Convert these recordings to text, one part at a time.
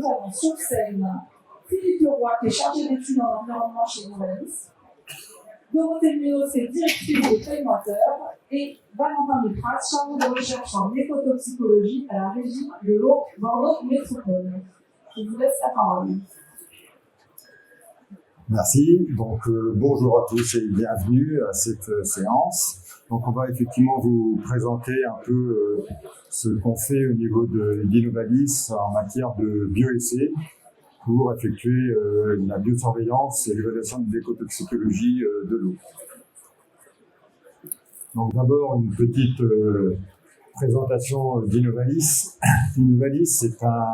nous avons sur scène Philippe Leroy, qui est chargé d'études en environnement chez Novalis, Dorothée Munoz, qui est directrice de Playmoteur, et Valentin Duprat, chargé de recherche en écotoxicologie à la régie de l'eau Bordeaux Métropole. Je vous laisse la parole. Merci. Donc, bonjour à tous et bienvenue à cette séance. Donc, on va effectivement vous présenter un peu ce qu'on fait au niveau d'Innovalis en matière de bioessais pour effectuer la biosurveillance et l'évaluation de l'écotoxicologie de l'eau. Donc, d'abord, une petite présentation d'Innovalis. Innovalis, c'est un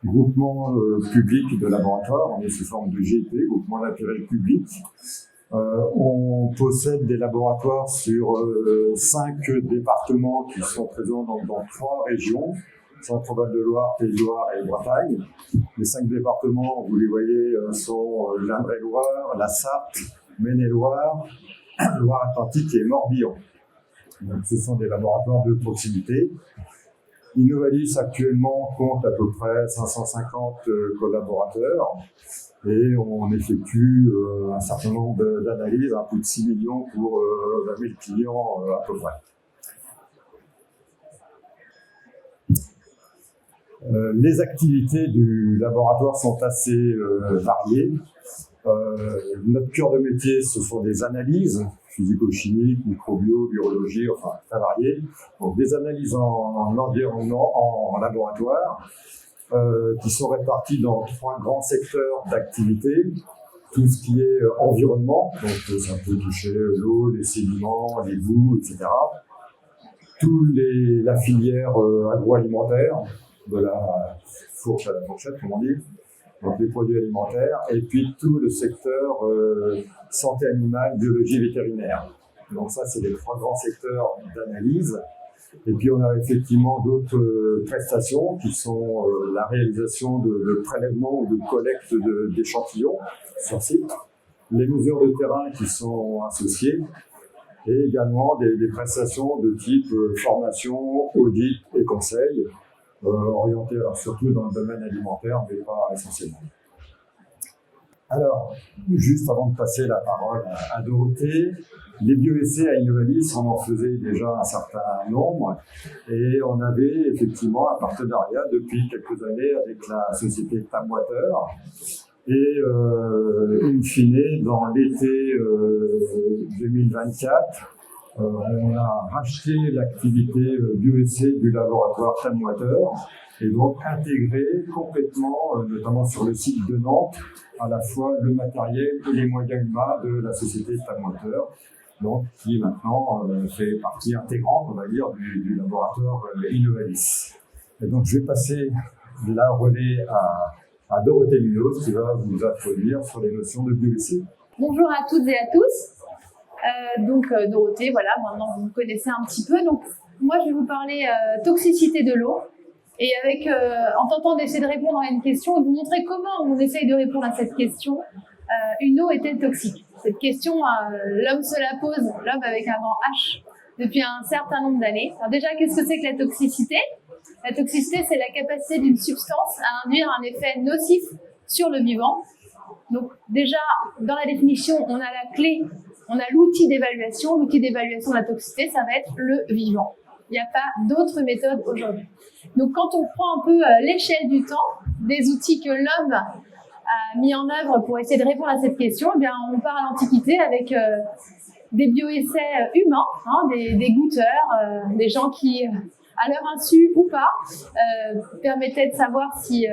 groupement public de laboratoires, on est sous forme de GIP, groupement d'intérêt public. On possède des laboratoires sur 5 départements qui sont présents dans 3 régions, Centre-Val de Loire, Pays de Loire et Bretagne. Les 5 départements, vous les voyez, sont l'Indre-et-Loire, la Sarthe, Maine-et-Loire, Loire-Atlantique et Morbihan. Donc, ce sont des laboratoires de proximité. Innovalis actuellement compte à peu près 550 collaborateurs et on effectue un certain nombre d'analyses, un peu de 6 millions pour 20 000 clients à peu près. Les activités du laboratoire sont assez variées. Notre cœur de métier, ce sont des analyses physico-chimiques, microbio, biologie, enfin très variées. Donc des analyses en environnement, en laboratoire, qui sont réparties dans 3 grands secteurs d'activité. Tout ce qui est environnement, donc ça peut toucher l'eau, les sédiments, les boues, etc. La filière agroalimentaire, de la fourche à la fourchette, comme on dit. Donc les produits alimentaires, et puis tout le secteur santé animale, biologie vétérinaire. Donc ça, c'est les 3 grands secteurs d'analyse. Et puis on a effectivement d'autres prestations qui sont la réalisation de prélèvements ou de collecte d'échantillons sur site, les mesures de terrain qui sont associées, et également des prestations de type formation, audit et conseil, orienté surtout dans le domaine alimentaire, mais pas essentiellement. Alors, juste avant de passer la parole à Dorothée, les bioessais à Innovalis, on en faisait déjà un certain nombre et on avait effectivement un partenariat depuis quelques années avec la société Tamwater. Et in fine, dans l'été 2024, on a racheté l'activité bioessai du laboratoire Tamwater et donc intégré complètement, notamment sur le site de Nantes, à la fois le matériel et les moyens humains de la société Tamwater, donc qui maintenant fait partie intégrante, on va dire, du laboratoire Innovalis. Et donc je vais passer la relais à Dorothée Munoz qui va vous introduire sur les notions de bioessai. Bonjour à toutes et à tous. Dorothée, voilà, maintenant vous me connaissez un petit peu. Donc moi je vais vous parler toxicité de l'eau et en tentant d'essayer de répondre à une question et vous montrer comment on essaye de répondre à cette question. Une eau est-elle toxique? Cette question, l'homme se la pose, l'homme avec un grand H, depuis un certain nombre d'années. Alors déjà, qu'est-ce que c'est que la toxicité? La toxicité, c'est la capacité d'une substance à induire un effet nocif sur le vivant. Donc déjà, dans la définition, on a la clé. On a l'outil d'évaluation. L'outil d'évaluation de la toxicité, ça va être le vivant. Il n'y a pas d'autre méthode aujourd'hui. Donc, quand on prend un peu l'échelle du temps, des outils que l'homme a mis en œuvre pour essayer de répondre à cette question, eh bien, on part à l'Antiquité avec des bioessais humains, des goûteurs, des gens qui, à leur insu ou pas, permettaient de savoir si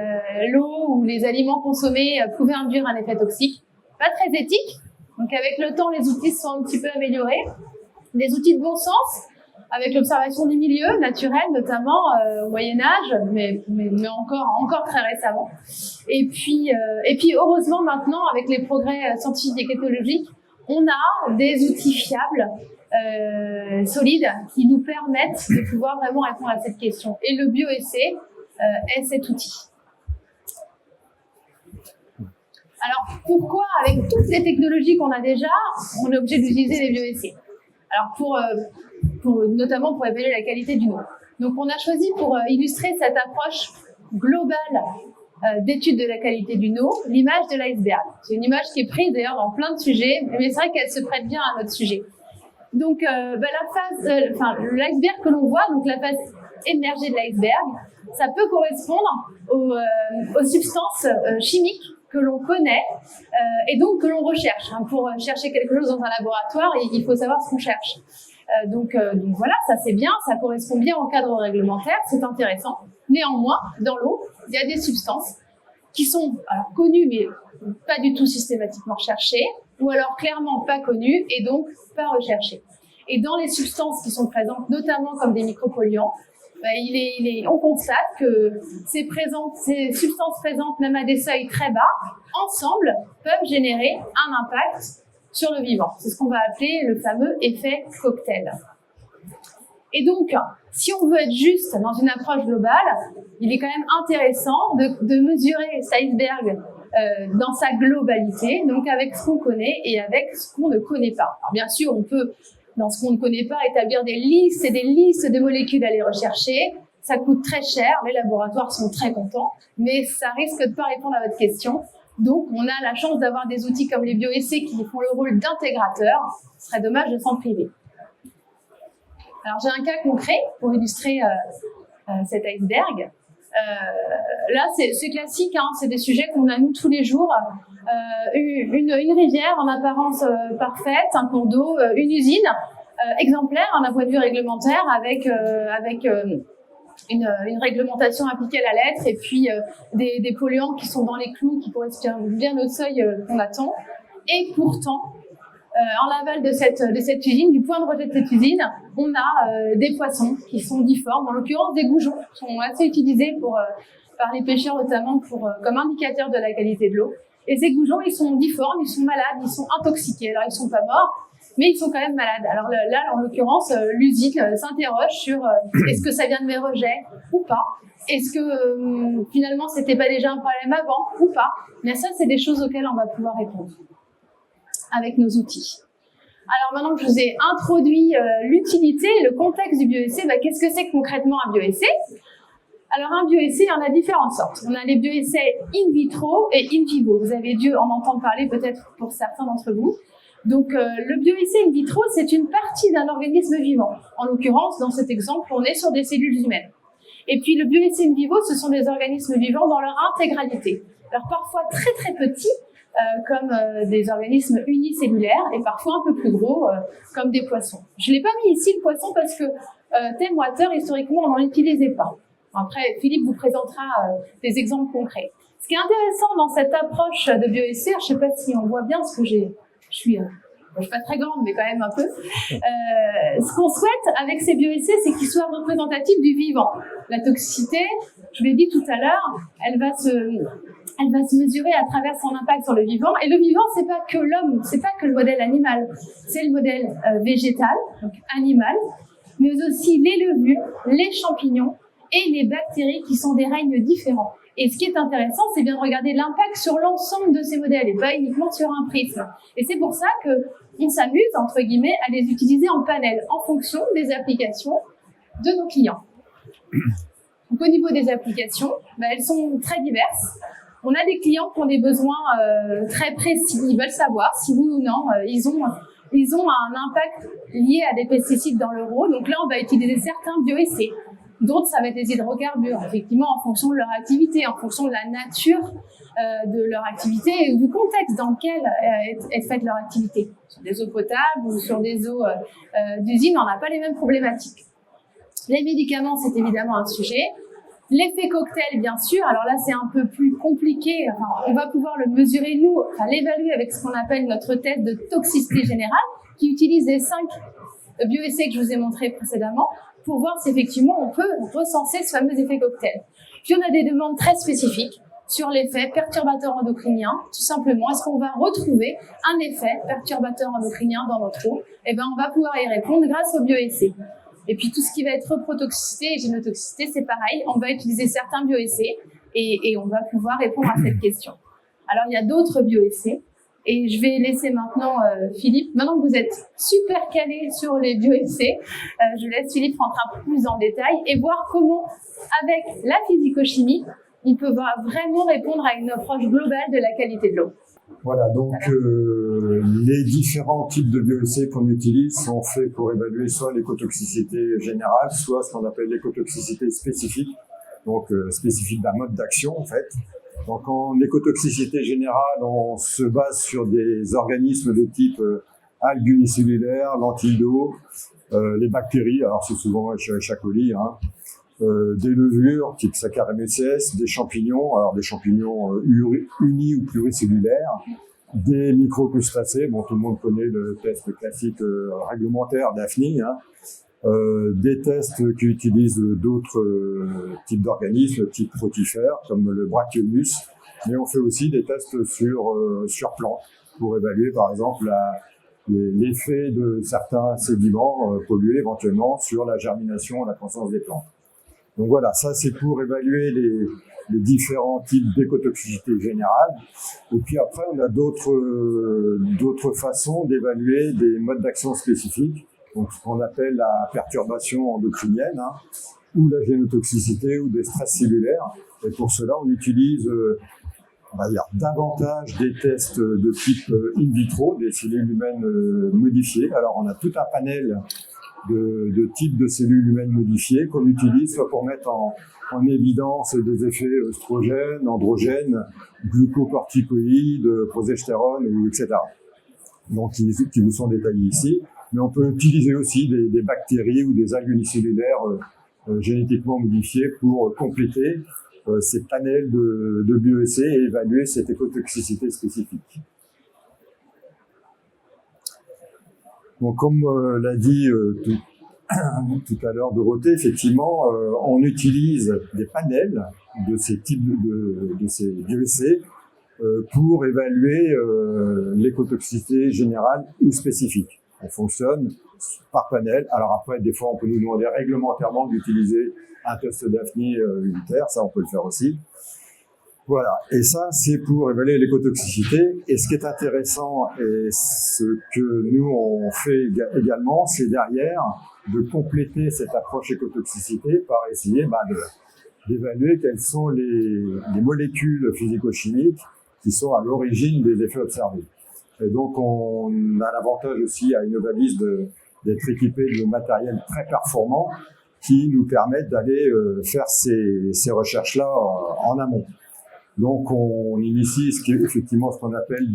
l'eau ou les aliments consommés pouvaient induire un effet toxique. Pas très éthique. Donc avec le temps, les outils se sont un petit peu améliorés. Des outils de bon sens, avec l'observation du milieu naturel, notamment au Moyen-Âge, mais encore très récemment. Et puis heureusement maintenant, avec les progrès scientifiques et technologiques, on a des outils fiables, solides, qui nous permettent de pouvoir vraiment répondre à cette question. Et le bioessai est cet outil. Alors, pourquoi, avec toutes les technologies qu'on a déjà, on est obligé d'utiliser les bioessais? Alors, notamment pour évaluer la qualité d'une eau. Donc, on a choisi pour illustrer cette approche globale d'études de la qualité d'une eau, l'image de l'iceberg. C'est une image qui est prise d'ailleurs dans plein de sujets, mais c'est vrai qu'elle se prête bien à notre sujet. Donc, l'iceberg que l'on voit, donc la phase émergée de l'iceberg, ça peut correspondre aux substances chimiques que l'on connaît et donc que l'on recherche. Pour chercher quelque chose dans un laboratoire, il faut savoir ce qu'on cherche. Donc voilà, ça c'est bien, ça correspond bien au cadre réglementaire, c'est intéressant. Néanmoins, dans l'eau, il y a des substances qui sont alors connues mais pas du tout systématiquement recherchées, ou alors clairement pas connues et donc pas recherchées. Et dans les substances qui sont présentes, notamment comme des micropolluants, on constate que ces substances présentes, même à des seuils très bas, ensemble, peuvent générer un impact sur le vivant. C'est ce qu'on va appeler le fameux effet cocktail. Et donc, si on veut être juste dans une approche globale, il est quand même intéressant de mesurer cet iceberg dans sa globalité, donc avec ce qu'on connaît et avec ce qu'on ne connaît pas. Alors bien sûr, on peut, dans ce qu'on ne connaît pas, établir des listes et des listes de molécules à aller rechercher. Ça coûte très cher, les laboratoires sont très contents, mais ça risque de ne pas répondre à votre question. Donc, on a la chance d'avoir des outils comme les bioessais qui font le rôle d'intégrateur. Ce serait dommage de s'en priver. Alors, j'ai un cas concret pour illustrer cet iceberg. Là, c'est classique, hein, c'est des sujets qu'on a nous tous les jours. Une rivière en apparence parfaite, un cours d'eau, une usine exemplaire d'un point de vue réglementaire avec une réglementation appliquée à la lettre et puis des polluants qui sont dans les clous, qui correspondent bien au seuil qu'on attend. Et pourtant, en aval de cette usine, du point de rejet de cette usine, on a des poissons qui sont difformes, en l'occurrence des goujons, qui sont assez utilisés par les pêcheurs notamment comme indicateur de la qualité de l'eau. Et ces goujons, ils sont difformes, ils sont malades, ils sont intoxiqués. Alors, ils sont pas morts, mais ils sont quand même malades. Alors là, en l'occurrence, l'usine s'interroge sur est-ce que ça vient de mes rejets ou pas? Est-ce que finalement, c'était pas déjà un problème avant ou pas? Mais ça, c'est des choses auxquelles on va pouvoir répondre avec nos outils. Alors maintenant que je vous ai introduit l'utilité, le contexte du bioessai, qu'est-ce que c'est concrètement un bioessai? Alors un bioessai, il y en a différentes sortes. On a les bioessais in vitro et in vivo. Vous avez dû en entendre parler peut-être pour certains d'entre vous. Donc le bioessai in vitro, c'est une partie d'un organisme vivant. En l'occurrence, dans cet exemple, on est sur des cellules humaines. Et puis le bioessai in vivo, ce sont des organismes vivants dans leur intégralité. Alors parfois très très petits, comme des organismes unicellulaires, et parfois un peu plus gros, comme des poissons. Je ne l'ai pas mis ici le poisson parce que Thames Water, historiquement, on n'en utilisait pas. Après, Philippe vous présentera des exemples concrets. Ce qui est intéressant dans cette approche de bioessai, je ne sais pas si on voit bien ce que je suis pas très grande, mais quand même un peu. Ce qu'on souhaite avec ces bioessais, c'est qu'ils soient représentatifs du vivant. La toxicité, je l'ai dit tout à l'heure, elle va se mesurer à travers son impact sur le vivant. Et le vivant, c'est pas que l'homme, c'est pas que le modèle animal, c'est le modèle végétal, donc animal, mais aussi les levures, les champignons et les bactéries qui sont des règnes différents. Et ce qui est intéressant, c'est bien de regarder l'impact sur l'ensemble de ces modèles et pas uniquement sur un prisme. Et c'est pour ça qu'on s'amuse, entre guillemets, à les utiliser en panel en fonction des applications de nos clients. Donc, au niveau des applications, elles sont très diverses. On a des clients qui ont des besoins très précis. Ils veulent savoir si oui ou non, ils ont un impact lié à des pesticides dans leur eau. Donc là, on va utiliser certains bioessais. D'autres, ça va être des hydrocarbures, effectivement, en fonction de leur activité, en fonction de la nature de leur activité et du contexte dans lequel est faite leur activité. Sur des eaux potables ou sur des eaux d'usine, on n'a pas les mêmes problématiques. Les médicaments, c'est évidemment un sujet. L'effet cocktail, bien sûr, alors là, c'est un peu plus compliqué. Enfin, on va pouvoir le mesurer, nous, l'évaluer avec ce qu'on appelle notre test de toxicité générale, qui utilise les 5 bioessais que je vous ai montrés précédemment, pour voir si effectivement on peut recenser ce fameux effet cocktail. Puis on a des demandes très spécifiques sur l'effet perturbateur endocrinien. Tout simplement, est-ce qu'on va retrouver un effet perturbateur endocrinien dans notre eau? Eh bien, on va pouvoir y répondre grâce au bioessai. Et puis tout ce qui va être reprotoxicité et génotoxicité, c'est pareil. On va utiliser certains bioessais et on va pouvoir répondre à cette question. Alors, il y a d'autres bioessais. Et je vais laisser maintenant Philippe, maintenant que vous êtes super calé sur les bioessais, je laisse Philippe rentrer un peu plus en détail et voir comment, avec la physico-chimie, il peut vraiment répondre à une approche globale de la qualité de l'eau. Voilà, donc les différents types de bioessais qu'on utilise sont faits pour évaluer soit l'écotoxicité générale, soit ce qu'on appelle l'écotoxicité spécifique, donc spécifique d'un mode d'action en fait. Donc en écotoxicité générale, on se base sur des organismes de type algues unicellulaires, lentilles d'eau, les bactéries, alors c'est souvent Escherichia coli, hein, des levures type Saccharomyces, des champignons, alors des champignons uni ou pluricellulaires, des microcrustacés, bon tout le monde connaît le test classique réglementaire d'AFNI, hein, des tests qui utilisent d'autres types d'organismes, type protifères, comme le Brachyolus, mais on fait aussi des tests sur plantes pour évaluer par exemple l'effet de certains sédiments pollués éventuellement sur la germination et la croissance des plantes. Donc voilà, ça c'est pour évaluer les différents types d'écotoxicité générale. Et puis après, on a d'autres façons d'évaluer des modes d'action spécifiques, donc ce qu'on appelle la perturbation endocrinienne, hein, ou la génotoxicité ou des stress cellulaires. Et pour cela, on utilise on va dire davantage des tests de type in vitro, des cellules humaines modifiées. Alors on a tout un panel de types de cellules humaines modifiées qu'on utilise soit pour mettre en évidence des effets œstrogènes, androgènes, glucocorticoïdes, progestérone, etc. Donc qui vous sont détaillés ici. Mais on peut utiliser aussi des bactéries ou des algues unicellulaires génétiquement modifiées pour compléter ces panels de bioessais et évaluer cette écotoxicité spécifique. Donc, comme l'a dit tout à l'heure Dorothée, effectivement, on utilise des panels de ces types de ces bioessais pour évaluer l'écotoxicité générale ou spécifique. On fonctionne par panel. Alors après, des fois, on peut nous demander réglementairement d'utiliser un test d'AFNI unitaire. Ça, on peut le faire aussi. Voilà. Et ça, c'est pour évaluer l'écotoxicité. Et ce qui est intéressant, et ce que nous, on fait également, c'est derrière de compléter cette approche écotoxicité par essayer d'évaluer quelles sont les molécules physico-chimiques qui sont à l'origine des effets observés. Et donc, on a l'avantage aussi à Innovalis d'être équipé de matériel très performant qui nous permettent d'aller faire ces recherches-là en amont. Donc, on initie effectivement ce qu'on appelle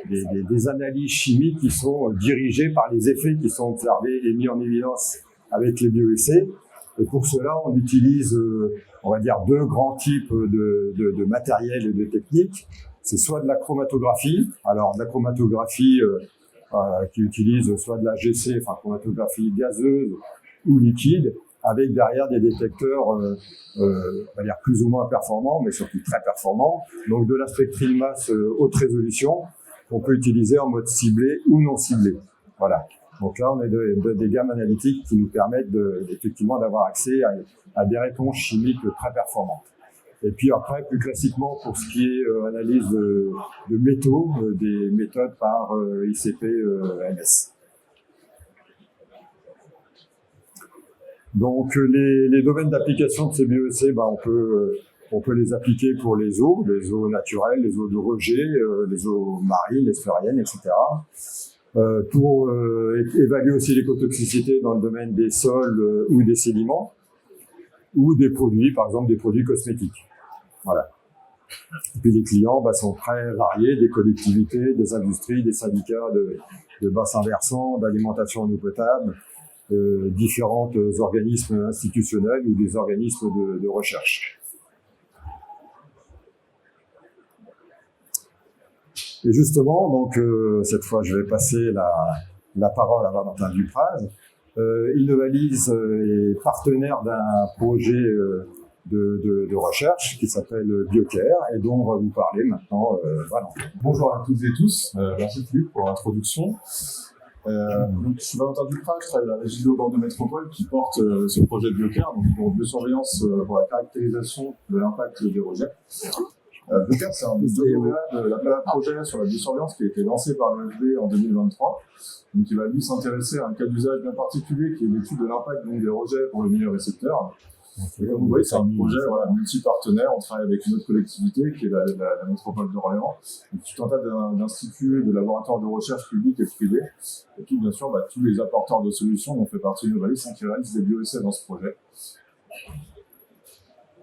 des analyses chimiques qui sont dirigées par les effets qui sont observés et mis en évidence avec les bioessais. Et pour cela, on utilise, on va dire, deux grands types de matériel et de techniques. C'est soit de la chromatographie, alors de la chromatographie qui utilise soit de la GC, enfin chromatographie gazeuse ou liquide, avec derrière des détecteurs, on va dire plus ou moins performants, mais surtout très performants. Donc de la spectrile masse haute résolution qu'on peut utiliser en mode ciblé ou non ciblé. Voilà. Donc là, on est des gammes analytiques qui nous permettent effectivement d'avoir accès à des réponses chimiques très performantes. Et puis après, plus classiquement, pour ce qui est analyse de métaux, des méthodes par ICP-MS. Donc les domaines d'application de ces bioessais, on peut les appliquer pour les eaux naturelles, les eaux de rejet, les eaux marines, les sphériennes, etc. Pour évaluer aussi l'écotoxicité dans le domaine des sols ou des sédiments, ou des produits, par exemple des produits cosmétiques. Voilà. Et puis les clients sont très variés, des collectivités, des industries, des syndicats de bassins versants, d'alimentation en eau potable, différents organismes institutionnels ou des organismes de recherche. Et justement, donc cette fois, je vais passer la parole à Valentin Dupraz. Innovalis est partenaire d'un projet de recherche qui s'appelle BioCare et dont on va vous parler maintenant. Valentin. Bonjour à toutes et tous, merci Philippe pour l'introduction. Donc, je suis Valentin Dupraz, je travaille à la régie d'eau Bordeaux Métropole qui porte ce projet de BioCare, donc pour biosurveillance pour la caractérisation de l'impact des rejets. BioCare, c'est un des lauréats de l'appel à projet sur la biosurveillance qui a été lancé par l'OFB en 2023. Donc, il va lui s'intéresser à un cas d'usage bien particulier qui est l'étude de l'impact des rejets pour le milieu récepteur. Et comme vous voyez, c'est un projet multi-partenaire. On travaille avec une autre collectivité qui est la métropole d'Orléans, tout un tas d'instituts, de laboratoires de recherche publics et privés. Et puis, bien sûr, tous les apporteurs de solutions dont fait partie Novalis qui réalisent des bioessais dans ce projet.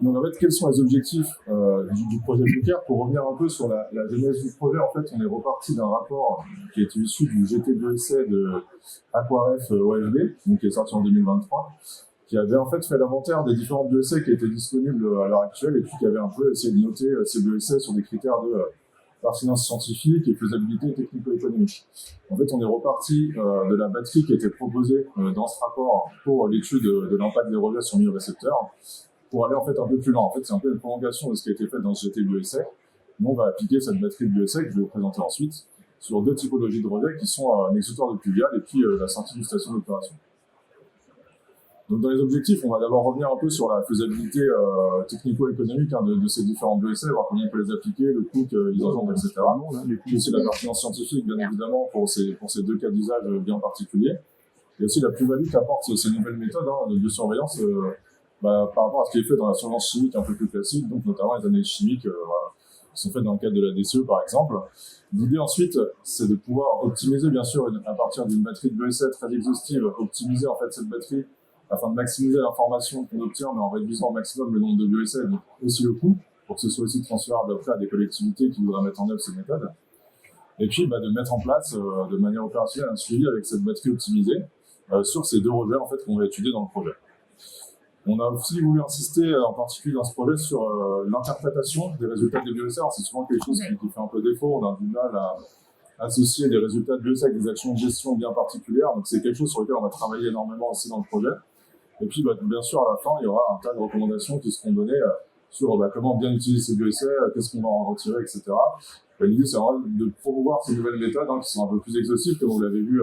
Donc, en fait, quels sont les objectifs du projet Biocaire? Pour revenir un peu sur la genèse du projet, en fait, on est reparti d'un rapport qui est issu du GT Bioessai de Aquaref OFB, donc qui est sorti en 2023, qui avait en fait l'inventaire des différents bioessais qui étaient disponibles à l'heure actuelle et puis qui avait un peu essayé de noter ces bioessais sur des critères de pertinence scientifique et faisabilité technico-économique. En fait, on est reparti de la batterie qui était proposée dans ce rapport pour l'étude de l'impact des rejets sur le milieu récepteur, pour aller en fait un peu plus loin. En fait, c'est un peu une prolongation de ce qui a été fait dans ce GT Bioessai. Nous, on va appliquer cette batterie de bioessai que je vais vous présenter ensuite sur deux typologies de rejets qui sont un exutoire de pluvial et puis la sortie d'une station d'opération. Donc, dans les objectifs, on va d'abord revenir un peu sur la faisabilité technico-économique de ces différents bioessais, voir comment on peut les appliquer, le coût qu'ils engendrent, etc. Puis aussi la pertinence scientifique, bien évidemment, pour ces deux cas d'usage bien particuliers. Et aussi la plus-value qu'apportent ces nouvelles méthodes de surveillance par rapport à ce qui est fait dans la surveillance chimique un peu plus classique, donc notamment les analyses chimiques qui sont faites dans le cadre de la DCE, par exemple. L'idée ensuite, c'est de pouvoir optimiser, bien sûr, à partir d'une batterie de bioessai très exhaustive, optimiser en fait cette batterie afin de maximiser l'information qu'on obtient, mais en réduisant au maximum le nombre de bioessais, donc aussi le coût, pour que ce soit aussi transférable après à des collectivités qui voudraient mettre en œuvre ces méthodes. Et puis de mettre en place de manière opérationnelle un suivi avec cette batterie optimisée sur ces deux rejets en fait, qu'on va étudier dans le projet. On a aussi voulu insister en particulier dans ce projet sur l'interprétation des résultats des bioessais. C'est souvent quelque chose qui fait un peu défaut. On a du mal à associer des résultats de bioessais avec des actions de gestion bien particulières. Donc c'est quelque chose sur lequel on va travailler énormément aussi dans le projet. Et puis bien sûr à la fin, il y aura un tas de recommandations qui seront données sur comment bien utiliser ces bioessais, qu'est-ce qu'on va en retirer, etc. Et l'idée c'est vraiment de promouvoir ces nouvelles méthodes qui sont un peu plus exhaustives, comme vous l'avez vu.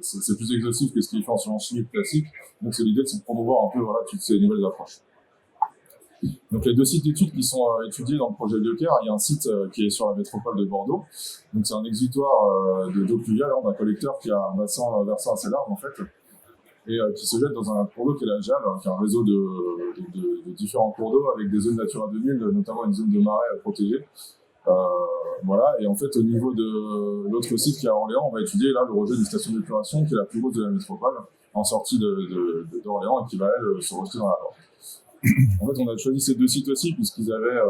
C'est plus exhaustif que ce qui est fait en sciences chimiques classiques. Donc c'est l'idée de promouvoir un peu toutes ces nouvelles approches. Donc les deux sites d'études qui sont étudiés dans le projet Biocaire, il y a un site qui est sur la métropole de Bordeaux. Donc c'est un exutoire d'eau pluviale d'un collecteur qui a un bassin versant assez large en fait, et qui se jette dans un cours d'eau qui est la Jal, qui est un réseau de différents cours d'eau avec des zones Natura 2000, notamment une zone de marais protégée. Et en fait au niveau de l'autre site qui est à Orléans, on va étudier là le rejet d'une station d'épuration qui est la plus grosse de la métropole, en sortie d'Orléans et qui va elle se rejeter dans la Loire. En fait on a choisi ces deux sites aussi puisqu'ils avaient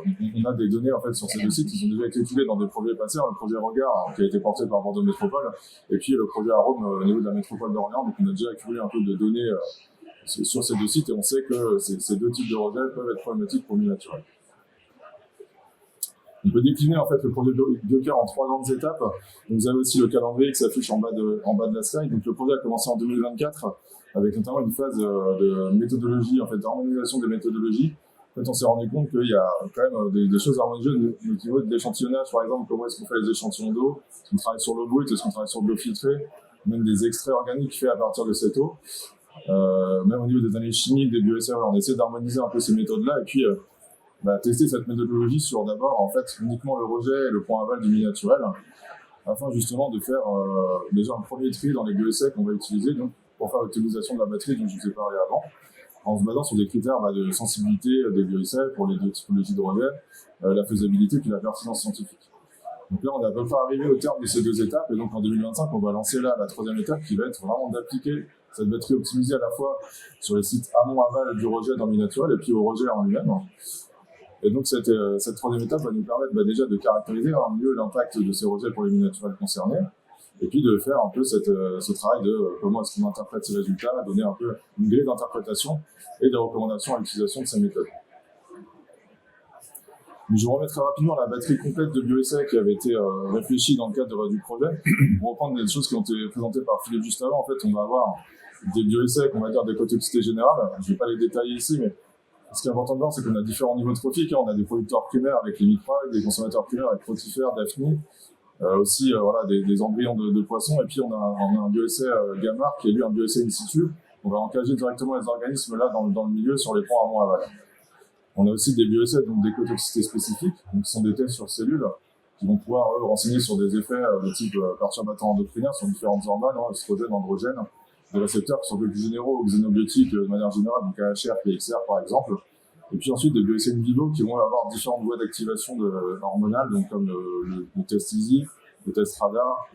on a des données en fait sur ces deux sites, ils ont déjà été étudiés dans des projets passés, le projet Regard qui a été porté par Bordeaux Métropole et puis le projet Arôme au niveau de la métropole d'Orléans. Donc on a déjà accumulé un peu de données sur ces deux sites et on sait que ces deux types de rejets peuvent être problématiques pour le milieu naturel. On peut décliner en fait le projet Biocaire en trois grandes étapes. Donc, vous avez aussi le calendrier qui s'affiche en bas de la slide. Donc le projet a commencé en 2024 avec notamment une phase de méthodologie, en fait d'harmonisation des méthodologies. En fait, on s'est rendu compte qu'il y a quand même des choses à harmoniser au niveau de l'échantillonnage, par exemple, comment est-ce qu'on fait les échantillons d'eau, est-ce qu'on travaille sur l'eau brute, est-ce qu'on travaille sur de l'eau filtrée, même des extraits organiques faits à partir de cette eau. Même au niveau des analyses chimiques, des bioessais, on essaie d'harmoniser un peu ces méthodes-là et puis tester cette méthodologie sur d'abord en fait uniquement le rejet et le point aval du milieu naturel afin justement de faire déjà un premier tri dans les bioessais qu'on va utiliser donc, pour faire l'optimisation de la batterie dont je vous ai parlé avant en se basant sur des critères de sensibilité des bioessais pour les deux typologies de rejet, la faisabilité puis la pertinence scientifique. Donc là on est à peu près arrivé au terme de ces deux étapes et donc en 2025 on va lancer là la troisième étape qui va être vraiment d'appliquer cette batterie optimisée à la fois sur les sites amont-aval du rejet dans le milieu naturel et puis au rejet en lui-même. Et donc cette troisième étape va nous permettre déjà de caractériser mieux l'impact de ces rejets pour les milieux naturels concernés, et puis de faire un peu ce travail de comment est-ce qu'on interprète ces résultats, donner un peu une grille d'interprétation et des recommandations à l'utilisation de ces méthodes. Je vous remettrai rapidement la batterie complète de bioessais qui avait été réfléchie dans le cadre du projet. Pour reprendre les choses qui ont été présentées par Philippe juste avant, en fait on va avoir des bioessais qu'on va dire d'écotoxicité générale. Je ne vais pas les détailler ici, mais ce qui est important de voir, c'est qu'on a différents niveaux trophiques. On a des producteurs primaires avec les microalgues, des consommateurs primaires avec protifères, daphnies, aussi des embryons de poissons. Et puis on a un bioessai Gamar qui est lui un bioessai in situ. On va engager directement les organismes là dans le milieu sur les ponts amont-aval. On a aussi des bioessais donc d'écotoxicité spécifiques, donc qui sont des tests sur cellules qui vont pouvoir renseigner sur des effets de type perturbateurs endocriniens sur différentes hormones, oestrogènes, androgènes, des récepteurs qui sont un peu plus généraux ou xénobiotiques de manière générale, donc AHR, PXR par exemple. Et puis ensuite des bioessais in vivo qui vont avoir différentes voies d'activation hormonale, donc comme le test EASY, le test radar,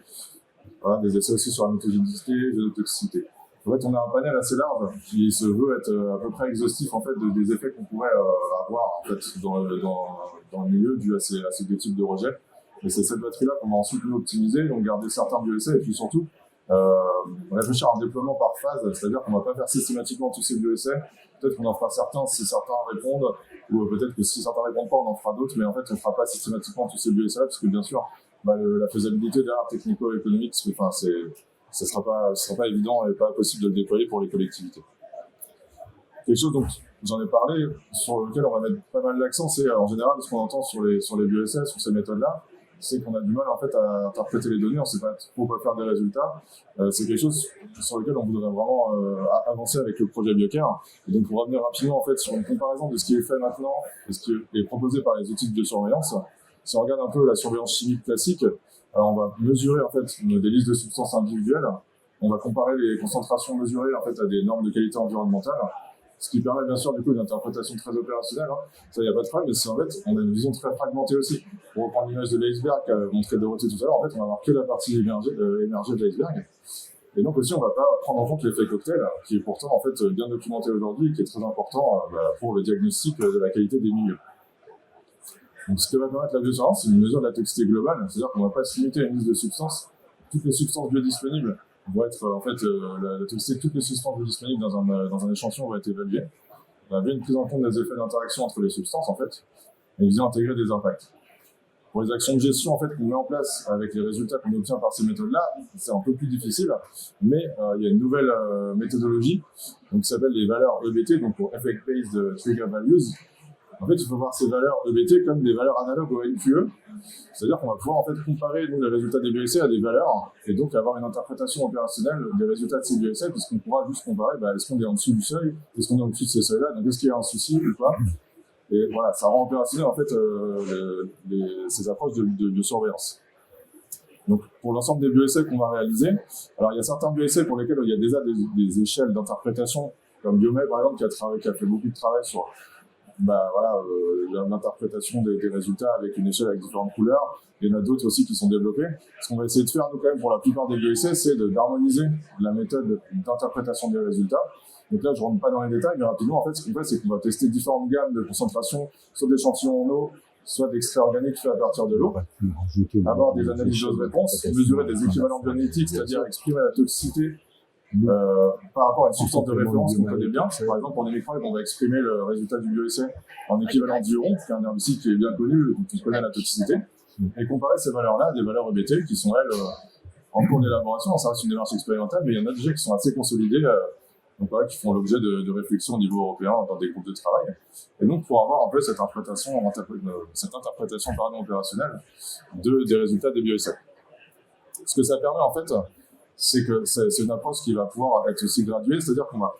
voilà, des essais aussi sur la mutagénicité, la toxicité. En fait, on a un panel assez large qui se veut être à peu près exhaustif en fait des effets qu'on pourrait avoir en fait dans le milieu dû à ces deux types de rejets. Et c'est cette batterie-là qu'on va ensuite nous optimiser, donc garder certains bioessais et puis surtout réfléchir à un déploiement par phase, c'est-à-dire qu'on ne va pas faire systématiquement tous ces bioessais. Peut-être qu'on en fera certains si certains répondent, ou peut-être que si certains répondent pas, on en fera d'autres, mais en fait, on ne fera pas systématiquement tous ces bioessais parce que bien sûr, la faisabilité derrière technico-économique, enfin, ce sera pas évident et pas possible de le déployer pour les collectivités. Quelque chose dont j'en ai parlé, sur lequel on va mettre pas mal d'accent, c'est en général ce qu'on entend sur les bioessais, sur ces méthodes-là, c'est qu'on a du mal en fait à interpréter les données, on ne sait pas trop quoi faire des résultats. C'est quelque chose sur lequel on voudrait vraiment avancer avec le projet Biocare. Et donc pour revenir rapidement en fait sur une comparaison de ce qui est fait maintenant et ce qui est proposé par les outils de biosurveillance, si on regarde un peu la surveillance chimique classique, alors on va mesurer en fait des listes de substances individuelles, on va comparer les concentrations mesurées en fait à des normes de qualité environnementale. Ce qui permet bien sûr du coup une interprétation très opérationnelle, hein. Ça il n'y a pas de problème, mais c'est en fait on a une vision très fragmentée aussi. Pour reprendre l'image de l'iceberg qu'a montré Dorothée tout à l'heure, en fait on va voir que la partie émergée de l'iceberg. Et donc aussi on ne va pas prendre en compte l'effet cocktail, qui est pourtant en fait bien documenté aujourd'hui et qui est très important pour le diagnostic de la qualité des milieux. Donc ce que va permettre la biosurveillance, c'est une mesure de la toxicité globale, c'est-à-dire qu'on ne va pas se limiter à une liste de substances. Toutes les substances biodisponibles vont être en fait la toxicité de toutes les substances disponibles dans un échantillon va être évaluée. On a bien une prise en compte des effets d'interaction entre les substances en fait, et une vision intégrée des impacts. Pour les actions de gestion en fait qu'on met en place avec les résultats qu'on obtient par ces méthodes-là, c'est un peu plus difficile, mais il y a une nouvelle méthodologie donc, qui s'appelle les valeurs EBT, donc pour Effect Based Trigger Values. En fait, il faut voir ces valeurs EBT comme des valeurs analogues au NQE. C'est-à-dire qu'on va pouvoir en fait comparer les résultats des bioessais à des valeurs et donc avoir une interprétation opérationnelle des résultats de ces bioessais puisqu'on pourra juste comparer est-ce qu'on est en dessous du seuil, est-ce qu'on est en dessous de ces seuils-là, donc est-ce qu'il y a un souci ou pas. Et voilà, ça rend opérationnel en fait ces approches de surveillance. Donc pour l'ensemble des bioessais qu'on va réaliser, alors il y a certains bioessais pour lesquels il y a déjà des échelles d'interprétation, comme Biomed par exemple qui a fait beaucoup de travail sur l'interprétation des résultats avec une échelle avec différentes couleurs. Il y en a d'autres aussi qui sont développés. Ce qu'on va essayer de faire, nous, quand même, pour la plupart des bioessais, c'est d'harmoniser la méthode d'interprétation des résultats. Donc là, je ne rentre pas dans les détails, mais rapidement, en fait, ce qu'on fait, c'est qu'on va tester différentes gammes de concentration, soit d'échantillons en eau, soit d'extraits organiques faits à partir de l'eau, avoir des analyses dose-réponse, mesurer des équivalents bionétiques, c'est-à-dire exprimer la toxicité par rapport à une substance de référence qu'on connaît bien. Par exemple, pour les microbes, on va exprimer le résultat du bioessai en équivalent d'iron, qui est un herbicide qui est bien connu, dont on connaît la toxicité, et comparer ces valeurs-là à des valeurs EBT qui sont, elles, en cours d'élaboration. Ça reste une démarche expérimentale, mais il y en a déjà qui sont assez consolidées, donc, voilà, qui font l'objet de réflexions au niveau européen dans des groupes de travail. Et donc, pour avoir un peu cette interprétation opérationnelle des résultats des bioessais. Ce que ça permet, en fait, c'est que c'est une approche qui va pouvoir être aussi graduée, c'est-à-dire qu'on va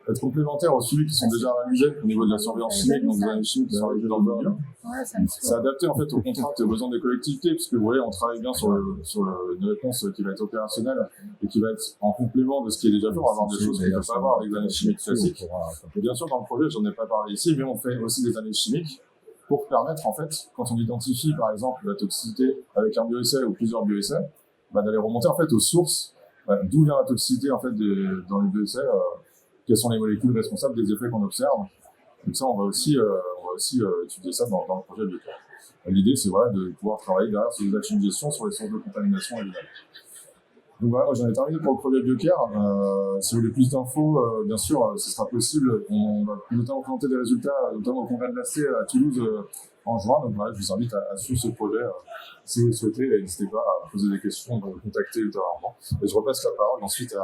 être complémentaire aux suivis qui sont déjà réalisés au niveau de la surveillance chimique, donc des analyses chimiques qui sont réalisées dans le milieu. C'est adapté en fait aux contraintes et aux besoins des collectivités, puisque vous voyez, on travaille bien sur une réponse qui va être opérationnelle et qui va être en complément de ce qui est déjà fait. On va avoir des choses qu'on ne peut pas avoir avec des analyses chimiques classiques. Et bien sûr, dans le projet, j'en ai pas parlé ici, mais on fait aussi des analyses chimiques pour permettre, en fait, quand on identifie par exemple la toxicité avec un bioessai ou plusieurs bioessais, d'aller remonter en fait aux sources, d'où vient la toxicité en fait dans les bioessais, quelles sont les molécules responsables des effets qu'on observe. Donc ça, on va aussi étudier ça dans le projet Biocare. L'idée, c'est de pouvoir travailler derrière sur les actions de gestion, sur les sources de contamination évidemment. Donc voilà, moi j'en ai terminé pour le projet Biocare. Si vous voulez plus d'infos, bien sûr, ce sera possible. On va notamment présenter des résultats, notamment au congrès de l'AC à Toulouse en juin. Donc voilà, je vous invite à suivre ce projet si vous le souhaitez. Et n'hésitez pas à poser des questions, à me contacter ultérieurement. Et je repasse la parole ensuite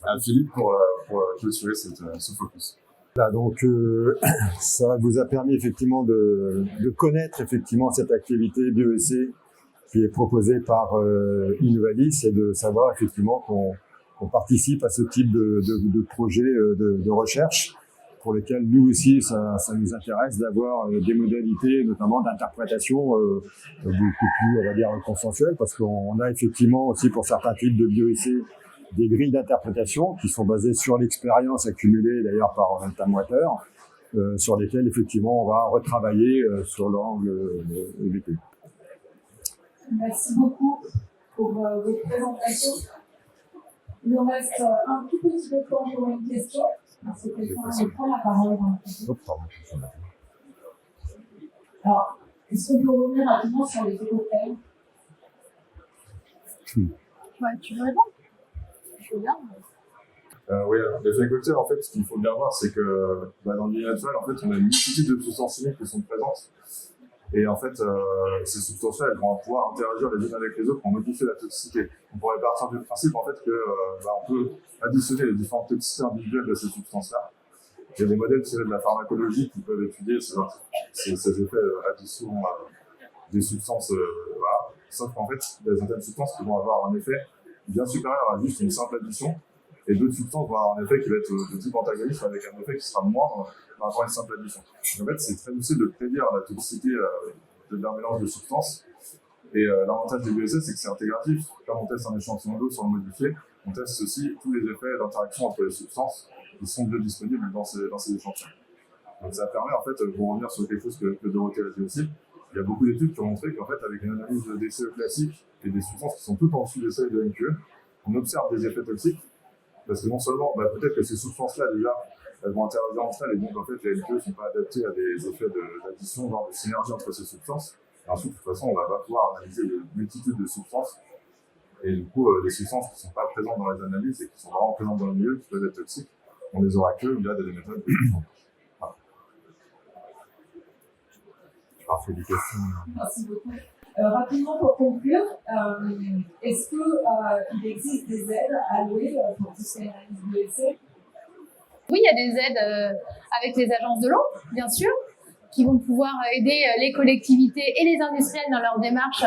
à Philippe pour clôturer ce focus. Voilà, donc ça vous a permis effectivement de connaître effectivement cette activité bioessai qui est proposée par Innovalis et de savoir effectivement qu'on participe à ce type de projet de recherche pour lesquels nous aussi ça nous intéresse d'avoir des modalités notamment d'interprétation beaucoup plus, on va dire, consensuelles, parce qu'on a effectivement aussi pour certains types de bioessais des grilles d'interprétation qui sont basées sur l'expérience accumulée d'ailleurs par Tamwater, sur lesquelles effectivement on va retravailler sur l'angle vécu. Merci beaucoup pour votre présentation. Il nous reste un tout petit peu de temps pour une question. Alors, c'est quelqu'un qui prend la parole. Alors, est-ce qu'on peut revenir rapidement sur les cocktails? Ouais, tu veux répondre? Je veux bien. Oui, l'effet cocktail, en fait, ce qu'il faut bien voir, c'est que dans le milieu naturel, en fait, on a une multitude de substances chimiques qui sont présentes. Et en fait, ces substances-là, elles vont pouvoir interagir les unes avec les autres pour modifier la toxicité. On pourrait partir du principe, en fait, que on peut additionner les différentes toxicités individuelles de ces substances-là. Il y a des modèles tirés de la pharmacologie qui peuvent étudier ces effets d'addition des substances. Voilà. Sauf qu'en fait, il y a certaines substances qui vont avoir un effet bien supérieur à juste une simple addition. Et d'autres substances vont avoir un effet qui va être de type antagoniste avec un effet qui sera moindre par rapport à une simple addition. Donc en fait, c'est très difficile de prédire la toxicité d'un mélange de substances. Et l'avantage des BSS, c'est que c'est intégratif. Quand on teste un échantillon d'eau sans le modifier, on teste aussi tous les effets d'interaction entre les substances qui sont biodisponibles dans ces échantillons. Donc ça permet, en fait, pour revenir sur quelque chose que Dorothée a dit aussi, il y a beaucoup d'études qui ont montré qu'en fait, avec une analyse des CE classiques et des substances qui sont tout en dessous des seuils de MQE, on observe des effets toxiques. Parce que non seulement, peut-être que ces substances-là, déjà, elles vont interagir entre elles, et donc, en fait, les MQE ne sont pas adaptés à des effets d'addition, voire de synergie entre ces substances. Et ensuite, de toute façon, on va pas pouvoir analyser une multitude de substances. Et du coup, les substances qui ne sont pas présentes dans les analyses et qui sont vraiment présentes dans le milieu, qui peuvent être toxiques, on les aura que via des méthodes. Voilà. Parfait, des questions. Merci beaucoup. Rapidement pour conclure, est-ce qu'il existe des aides allouées pour tout ce qui est analyse BSC? Oui, il y a des aides avec les agences de l'eau, bien sûr, qui vont pouvoir aider les collectivités et les industriels dans leur démarche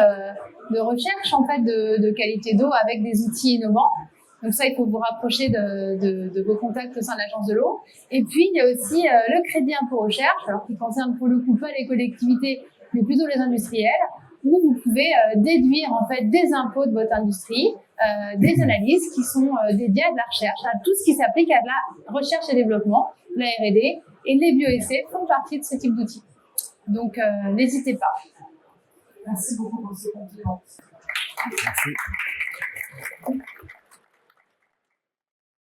de recherche en fait de qualité d'eau avec des outils innovants. Donc ça, il faut vous rapprocher de vos contacts au sein de l'agence de l'eau. Et puis, il y a aussi le crédit impôt recherche, alors qui concerne pour le coup pas les collectivités, mais plutôt les industriels, où vous pouvez déduire en fait des impôts de votre industrie, des analyses qui sont dédiées à de la recherche, à tout ce qui s'applique à de la recherche et développement, la R&D, et les bioessais font partie de ce type d'outils. Donc, n'hésitez pas. Merci beaucoup pour ce compliment. Merci.